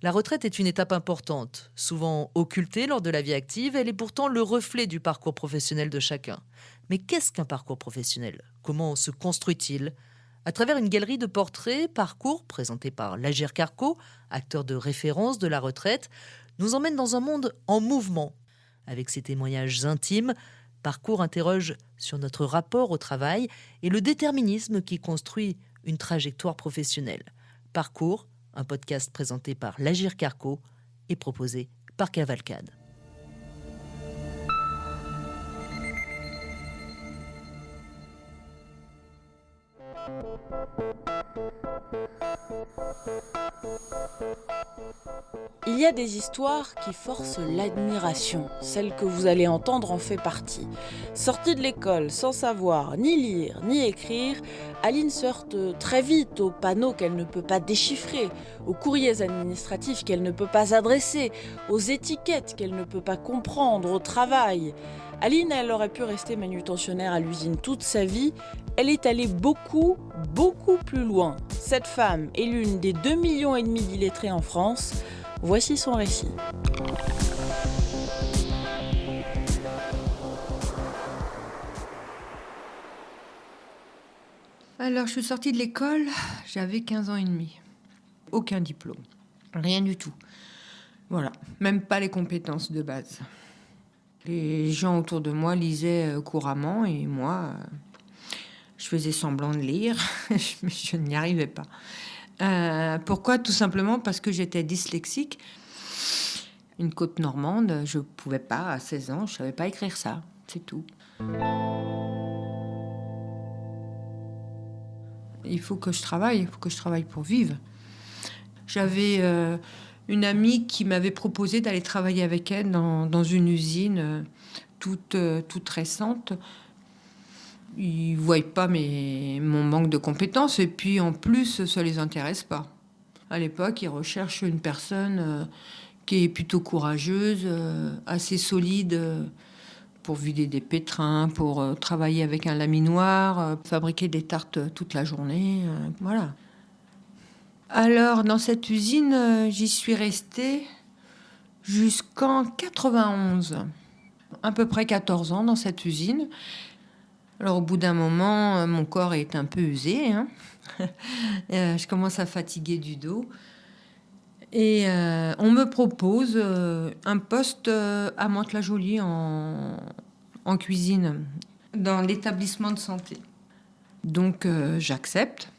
La retraite est une étape importante, souvent occultée lors de la vie active, elle est pourtant le reflet du parcours professionnel de chacun. Mais qu'est-ce qu'un parcours professionnel? Comment se construit-il? À travers une galerie de portraits, parcours présentés par L'Agir Carco, acteur de référence de la retraite, nous emmène dans un monde en mouvement. Avec ses témoignages intimes, Parcours interroge sur notre rapport au travail et le déterminisme qui construit une trajectoire professionnelle. Parcours, un podcast présenté par l'Agir Carco et proposé par Cavalcade. Il y a des histoires qui forcent l'admiration. Celle que vous allez entendre en fait partie. Sortie de l'école sans savoir ni lire ni écrire, Aline se heurte très vite aux panneaux qu'elle ne peut pas déchiffrer, aux courriers administratifs qu'elle ne peut pas adresser, aux étiquettes qu'elle ne peut pas comprendre, au travail. Aline, elle aurait pu rester manutentionnaire à l'usine toute sa vie. Elle est allée beaucoup plus loin. Cette femme est l'une des 2,5 millions d'illettrés en France. Voici son récit. Alors, je suis sortie de l'école, j'avais 15 ans et demi. Aucun diplôme, rien du tout. Voilà, même pas les compétences de base. Les gens autour de moi lisaient couramment et moi, je faisais semblant de lire, je n'y arrivais pas. Pourquoi? Tout simplement parce que j'étais dyslexique. Une côte normande, je pouvais pas, à 16 ans, je savais pas écrire ça, c'est tout. Il faut que je travaille pour vivre. J'avais une amie qui m'avait proposé d'aller travailler avec elle dans une usine toute récente. Ils ne voient pas mon manque de compétences et puis en plus, ça ne les intéresse pas. À l'époque, ils recherchent une personne qui est plutôt courageuse, assez solide pour vider des pétrins, pour travailler avec un laminoir, fabriquer des tartes toute la journée, voilà. Alors, dans cette usine, j'y suis restée jusqu'en 91. À peu près 14 ans dans cette usine. Alors, au bout d'un moment, mon corps est un peu usé, hein. Je commence à fatiguer du dos. Et on me propose un poste à Mantes-la-Jolie en cuisine, dans l'établissement de santé. Donc, j'accepte.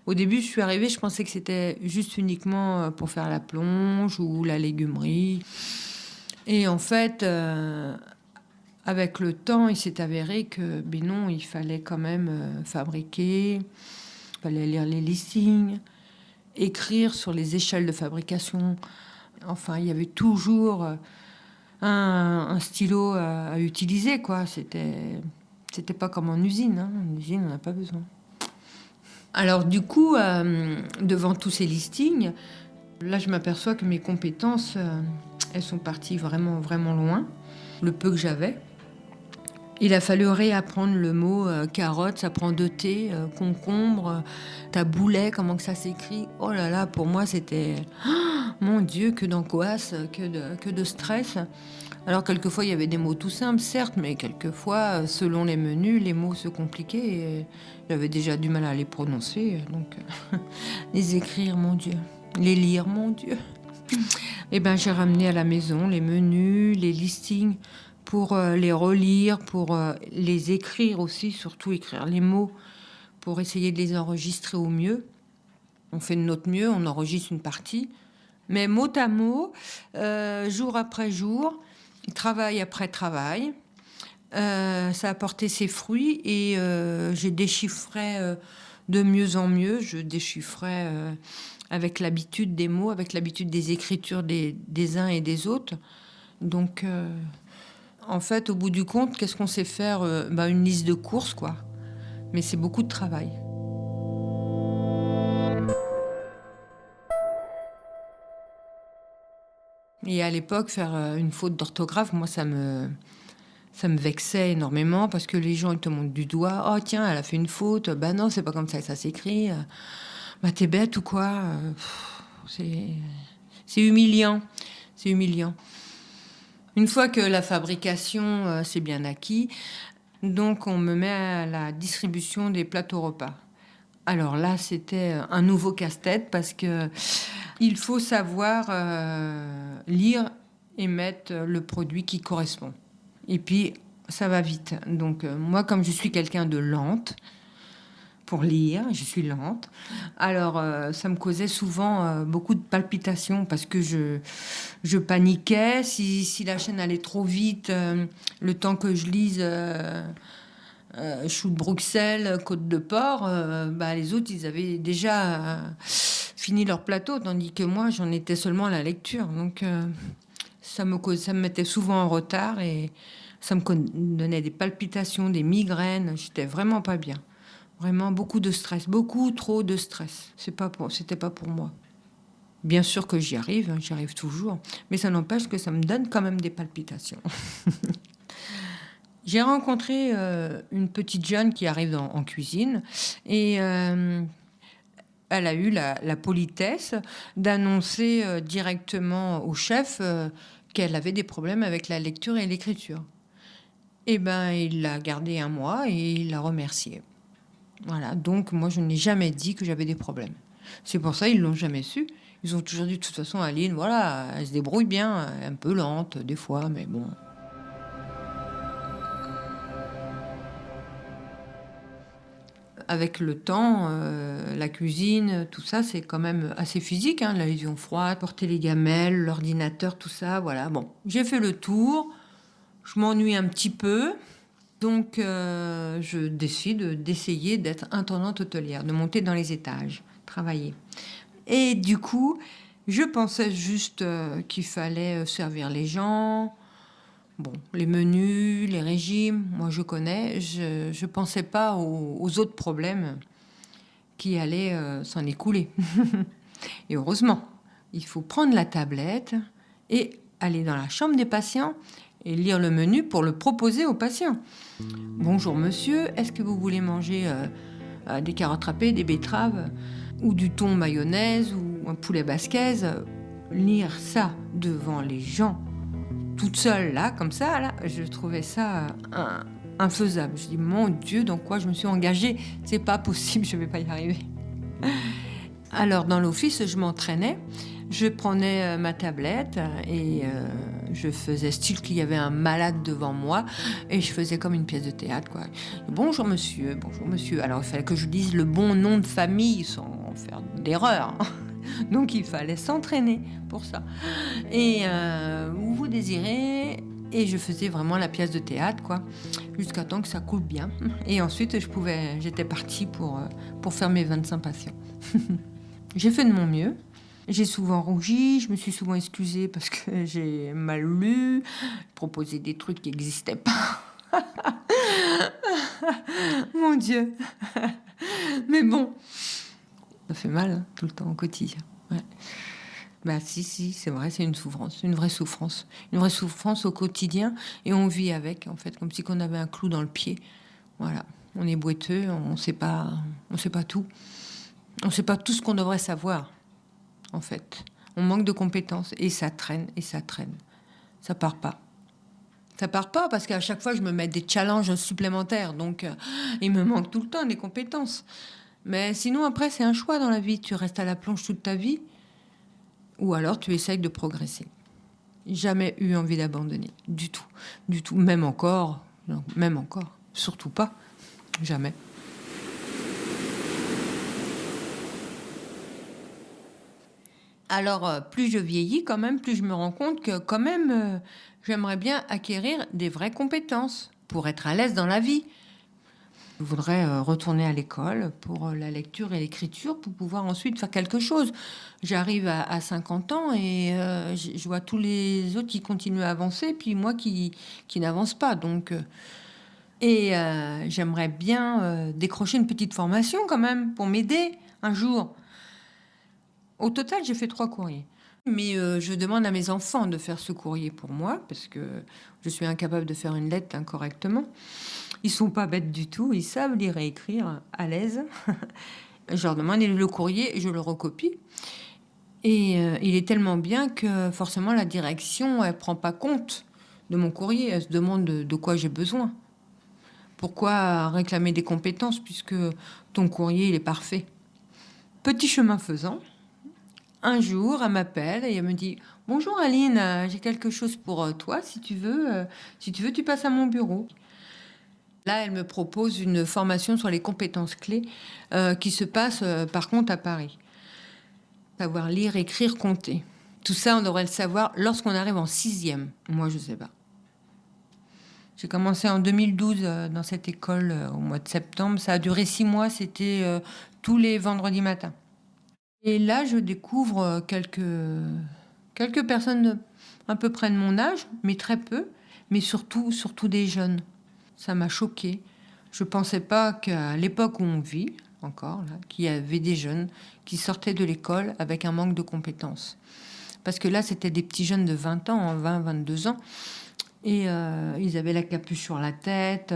Au début, je suis arrivée, je pensais que c'était juste uniquement pour faire la plonge ou la légumerie. Et en fait, avec le temps, il s'est avéré que, ben non, il fallait quand même fabriquer, il fallait lire les listings, écrire sur les échelles de fabrication. Enfin, il y avait toujours un stylo à utiliser, quoi. C'était pas comme en usine, hein. En usine, on n'a pas besoin. Alors du coup, devant tous ces listings, là je m'aperçois que mes compétences, elles sont parties vraiment, vraiment loin. Le peu que j'avais. Il a fallu réapprendre le mot carotte, ça prend 2 T, concombre, taboulet, comment que ça s'écrit. Oh là là, pour moi c'était, mon Dieu, que d'angoisse, que de stress. Alors quelquefois il y avait des mots tout simples, certes, mais quelquefois, selon les menus, les mots se compliquaient et j'avais déjà du mal à les prononcer. Donc les écrire, mon Dieu, les lire, mon Dieu. Et ben j'ai ramené à la maison les menus, les listings, pour les relire, pour les écrire aussi, surtout écrire les mots, pour essayer de les enregistrer au mieux. On fait de notre mieux, on enregistre une partie. Mais mot à mot, jour après jour, travail après travail, ça a porté ses fruits et j'ai déchiffré de mieux en mieux. Je déchiffrais avec l'habitude des mots, avec l'habitude des écritures des uns et des autres. Donc... en fait, au bout du compte, qu'est-ce qu'on sait faire? Une liste de courses, quoi. Mais c'est beaucoup de travail. Et à l'époque, faire une faute d'orthographe, moi, ça me vexait énormément parce que les gens, ils te montrent du doigt. Oh, tiens, elle a fait une faute. Bah non, c'est pas comme ça que ça s'écrit. Bah, t'es bête ou quoi? C'est humiliant. C'est humiliant. Une fois que la fabrication c'est bien acquis, donc on me met à la distribution des plateaux repas. Alors là, c'était un nouveau casse-tête parce que il faut savoir lire et mettre le produit qui correspond. Et puis, ça va vite. Donc, moi, comme je suis quelqu'un de lente, pour lire, je suis lente. Alors, ça me causait souvent beaucoup de palpitations parce que je paniquais. Si la chaîne allait trop vite, le temps que je lise Chou de Bruxelles, Côte de Porc, les autres, ils avaient déjà fini leur plateau, tandis que moi, j'en étais seulement à la lecture. Donc, ça me mettait souvent en retard et ça me donnait des palpitations, des migraines. J'étais vraiment pas bien. Vraiment beaucoup de stress, beaucoup trop de stress. C'était pas pour moi. Bien sûr que j'y arrive toujours, mais ça n'empêche que ça me donne quand même des palpitations. J'ai rencontré une petite jeune qui arrive en cuisine et elle a eu la politesse d'annoncer directement au chef qu'elle avait des problèmes avec la lecture et l'écriture. Et il l'a gardée un mois et il l'a remerciée. Voilà, donc moi je n'ai jamais dit que j'avais des problèmes. C'est pour ça ils l'ont jamais su. Ils ont toujours dit de toute façon Aline, voilà, elle se débrouille bien, un peu lente des fois, mais bon. Avec le temps, la cuisine, tout ça, c'est quand même assez physique, hein, la lésion froide, porter les gamelles, l'ordinateur, tout ça, voilà. Bon, j'ai fait le tour, je m'ennuie un petit peu. Donc, je décide d'essayer d'être intendante hôtelière, de monter dans les étages, travailler. Et du coup, je pensais juste qu'il fallait servir les gens. Bon, les menus, les régimes, moi je connais. Je pensais pas aux autres problèmes qui allaient s'en écouler. Et heureusement, il faut prendre la tablette et aller dans la chambre des patients et lire le menu pour le proposer aux patients. Bonjour monsieur, est-ce que vous voulez manger des carottes râpées, des betteraves ou du thon mayonnaise ou un poulet basquaise? Lire ça devant les gens, toute seule là, comme ça, là, je trouvais ça infaisable. Je dis mon Dieu, dans quoi je me suis engagée? C'est pas possible, je vais pas y arriver. Alors dans l'office, je m'entraînais. Je prenais ma tablette et je faisais style qu'il y avait un malade devant moi et je faisais comme une pièce de théâtre, quoi. Bonjour monsieur, bonjour monsieur. Alors il fallait que je dise le bon nom de famille sans faire d'erreur. Donc il fallait s'entraîner pour ça. Et où vous désirez? Et je faisais vraiment la pièce de théâtre, quoi, jusqu'à temps que ça coule bien. Et ensuite j'étais partie pour faire mes 25 patients. J'ai fait de mon mieux. J'ai souvent rougi, je me suis souvent excusée parce que j'ai mal lu, proposé des trucs qui n'existaient pas. Mon Dieu. Mais bon, ça fait mal, hein, tout le temps au quotidien. Ouais. Si, c'est vrai, c'est une souffrance, une vraie souffrance. Une vraie souffrance au quotidien et on vit avec, en fait, comme si on avait un clou dans le pied. Voilà, on est boiteux, on sait pas tout. On sait pas tout ce qu'on devrait savoir. En fait, on manque de compétences et ça traîne. Ça part pas. Ça part pas parce qu'à chaque fois je me mets des challenges supplémentaires, donc il me manque tout le temps des compétences. Mais sinon après c'est un choix dans la vie. Tu restes à la planche toute ta vie, ou alors tu essayes de progresser. Jamais eu envie d'abandonner, du tout. Même encore, surtout pas, jamais. Alors, plus je vieillis quand même, plus je me rends compte que quand même, j'aimerais bien acquérir des vraies compétences pour être à l'aise dans la vie. Je voudrais retourner à l'école pour la lecture et l'écriture pour pouvoir ensuite faire quelque chose. J'arrive à 50 ans et je vois tous les autres qui continuent à avancer, puis moi qui n'avance pas. Donc, j'aimerais bien décrocher une petite formation quand même pour m'aider un jour. Au total, j'ai fait 3 courriers. Mais je demande à mes enfants de faire ce courrier pour moi, parce que je suis incapable de faire une lettre correctement. Ils sont pas bêtes du tout, ils savent lire et écrire à l'aise. Je leur demande le courrier et je le recopie. Et il est tellement bien que forcément la direction, elle prend pas compte de mon courrier. Elle se demande de quoi j'ai besoin. Pourquoi réclamer des compétences puisque ton courrier, il est parfait? Petit chemin faisant, un jour, elle m'appelle et elle me dit: «Bonjour Aline, j'ai quelque chose pour toi. Si tu veux, tu passes à mon bureau.» Là, elle me propose une formation sur les compétences clés qui se passe par contre à Paris. Savoir lire, écrire, compter. Tout ça, on devrait le savoir lorsqu'on arrive en 6e. Moi, je ne sais pas. J'ai commencé en 2012 dans cette école au mois de septembre. Ça a duré 6 mois. C'était tous les vendredis matins. Et là, je découvre quelques personnes à peu près de mon âge, mais très peu, mais surtout des jeunes. Ça m'a choquée. Je ne pensais pas qu'à l'époque où on vit, encore, là, qu'il y avait des jeunes qui sortaient de l'école avec un manque de compétences. Parce que là, c'était des petits jeunes de 20 ans, 20, 22 ans. Et ils avaient la capuche sur la tête,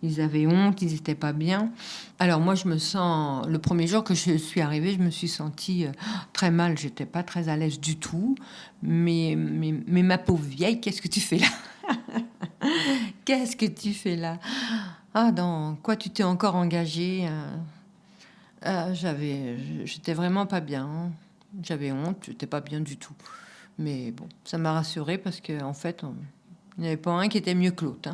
ils avaient honte, ils n'étaient pas bien. Alors moi, le premier jour que je suis arrivée, je me suis sentie très mal. J'étais pas très à l'aise du tout. Mais ma pauvre vieille, qu'est-ce que tu fais là? Qu'est-ce que tu fais là? Ah, dans quoi tu t'es encore engagée? J'étais vraiment pas bien. J'avais honte, j'étais pas bien du tout. Mais bon, ça m'a rassurée parce qu'en fait, il n'y avait pas un qui était mieux que l'autre.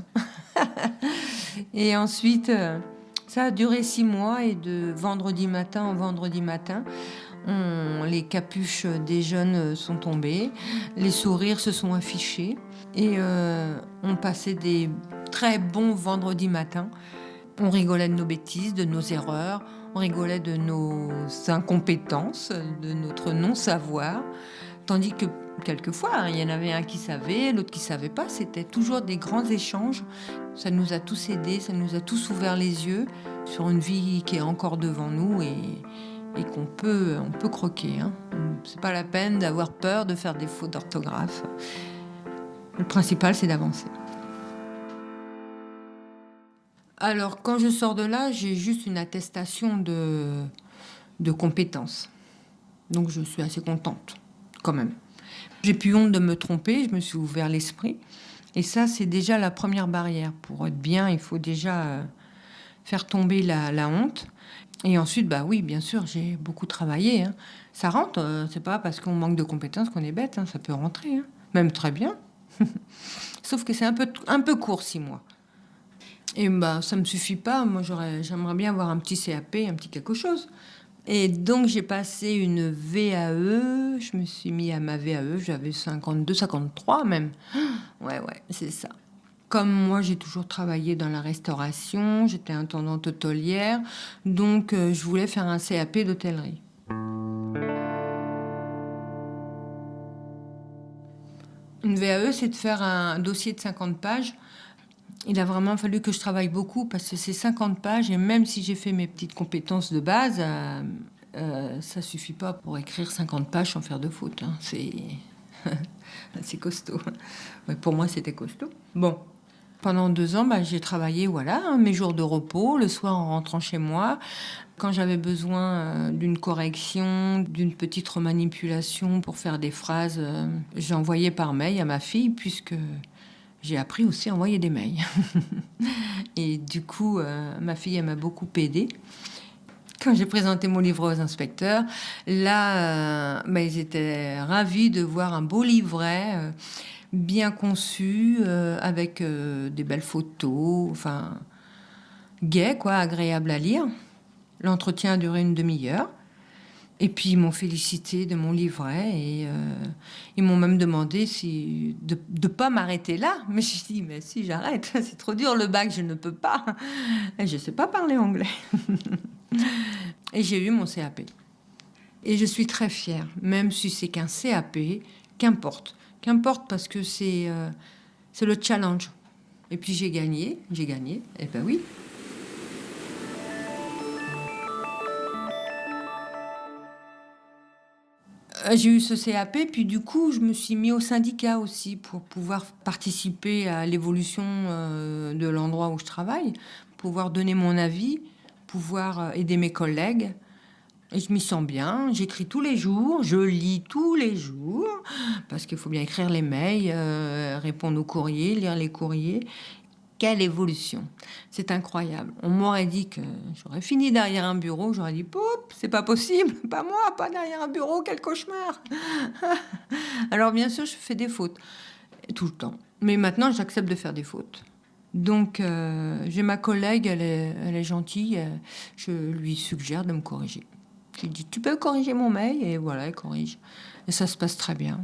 Et ensuite, ça a duré 6 mois et de vendredi matin en vendredi matin, les capuches des jeunes sont tombées, les sourires se sont affichés et on passait des très bons vendredis matins. On rigolait de nos bêtises, de nos erreurs, on rigolait de nos incompétences, de notre non-savoir, tandis que quelquefois, il y en avait un qui savait, l'autre qui savait pas. C'était toujours des grands échanges. Ça nous a tous aidés, ça nous a tous ouvert les yeux sur une vie qui est encore devant nous et on peut croquer. C'est pas la peine d'avoir peur de faire des fautes d'orthographe. Le principal, c'est d'avancer. Alors, quand je sors de là, j'ai juste une attestation de compétences. Donc, je suis assez contente, quand même. J'ai plus honte de me tromper, je me suis ouvert l'esprit. Et ça, c'est déjà la première barrière. Pour être bien, il faut déjà faire tomber la honte. Et ensuite, bah oui, bien sûr, j'ai beaucoup travaillé. Ça rentre, c'est pas parce qu'on manque de compétences qu'on est bête, ça peut rentrer, même très bien. Sauf que c'est un peu court, 6 mois. Et bah, ça me suffit pas. Moi, j'aimerais bien avoir un petit CAP, un petit quelque chose. Et donc, j'ai passé une VAE. Je me suis mis à ma VAE. J'avais 52, 53 même. Ouais, c'est ça. Comme moi, j'ai toujours travaillé dans la restauration. J'étais intendante hôtelière. Donc, je voulais faire un CAP d'hôtellerie. Une VAE, c'est de faire un dossier de 50 pages. Il a vraiment fallu que je travaille beaucoup parce que c'est 50 pages et même si j'ai fait mes petites compétences de base, ça suffit pas pour écrire 50 pages sans faire de faute. C'est costaud. Ouais, pour moi, c'était costaud. Bon, pendant 2 ans, j'ai travaillé, mes jours de repos, le soir en rentrant chez moi. Quand j'avais besoin d'une correction, d'une petite remanipulation pour faire des phrases, j'envoyais par mail à ma fille puisque j'ai appris aussi à envoyer des mails. Et du coup, ma fille, elle m'a beaucoup aidée. Quand j'ai présenté mon livre aux inspecteurs, là, ils étaient ravis de voir un beau livret, bien conçu, avec des belles photos, gai, agréable à lire. L'entretien a duré une demi-heure. Et puis, ils m'ont félicité de mon livret et ils m'ont même demandé de ne pas m'arrêter là. Mais j'ai dit, mais si, j'arrête. C'est trop dur, le bac, je ne peux pas. Et je ne sais pas parler anglais. Et j'ai eu mon CAP. Et je suis très fière, même si c'est qu'un CAP, qu'importe. Qu'importe parce que c'est le challenge. Et puis j'ai gagné. Eh ben oui. J'ai eu ce CAP, puis du coup, je me suis mis au syndicat aussi pour pouvoir participer à l'évolution de l'endroit où je travaille, pouvoir donner mon avis, pouvoir aider mes collègues. Et je m'y sens bien, j'écris tous les jours, je lis tous les jours, parce qu'il faut bien écrire les mails, répondre aux courriers, lire les courriers. Quelle évolution! C'est incroyable. On m'aurait dit que j'aurais fini derrière un bureau, j'aurais dit, poup, c'est pas possible, pas moi, pas derrière un bureau, quel cauchemar! Alors bien sûr, je fais des fautes, tout le temps. Mais maintenant, j'accepte de faire des fautes. Donc, j'ai ma collègue, elle est gentille, je lui suggère de me corriger. Je lui dis, tu peux corriger mon mail? Et voilà, elle corrige. Et ça se passe très bien.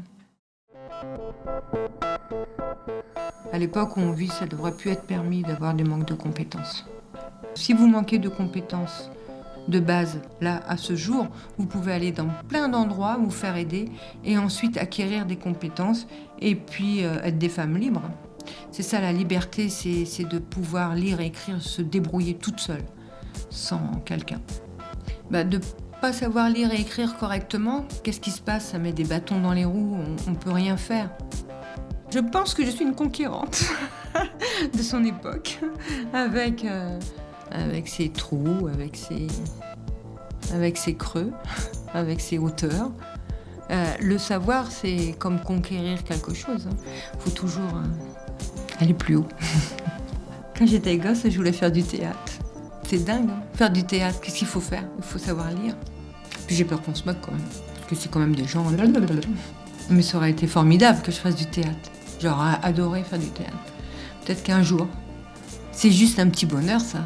À l'époque où on vit, ça ne devrait plus être permis d'avoir des manques de compétences. Si vous manquez de compétences de base, là, à ce jour, vous pouvez aller dans plein d'endroits, vous faire aider et ensuite acquérir des compétences et puis être des femmes libres. C'est ça la liberté, c'est de pouvoir lire, écrire, se débrouiller toute seule, sans quelqu'un. De pas savoir lire et écrire correctement, qu'est-ce qui se passe? Ça met des bâtons dans les roues, on ne peut rien faire. Je pense que je suis une conquérante de son époque, avec ses trous, avec ses creux, avec ses hauteurs. Le savoir, c'est comme conquérir quelque chose. Faut toujours aller plus haut. Quand j'étais gosse, je voulais faire du théâtre. C'est dingue, faire du théâtre. Qu'est-ce qu'il faut faire? Il faut savoir lire. Puis j'ai peur qu'on se moque quand même, parce que c'est quand même des gens. Mais ça aurait été formidable que je fasse du théâtre. J'aurais adoré faire du théâtre. Peut-être qu'un jour. C'est juste un petit bonheur, ça.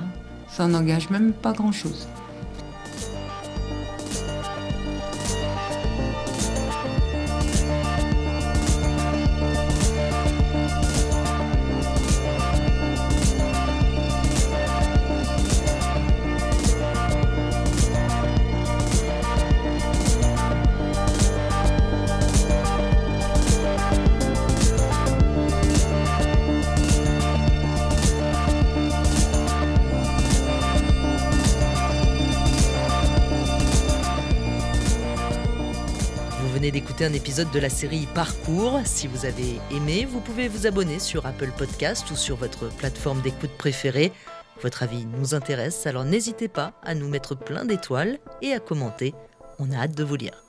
Ça n'engage même pas grand-chose. Vous venez d'écouter un épisode de la série Parcours. Si vous avez aimé, vous pouvez vous abonner sur Apple Podcast ou sur votre plateforme d'écoute préférée. Votre avis nous intéresse, alors n'hésitez pas à nous mettre plein d'étoiles et à commenter. On a hâte de vous lire.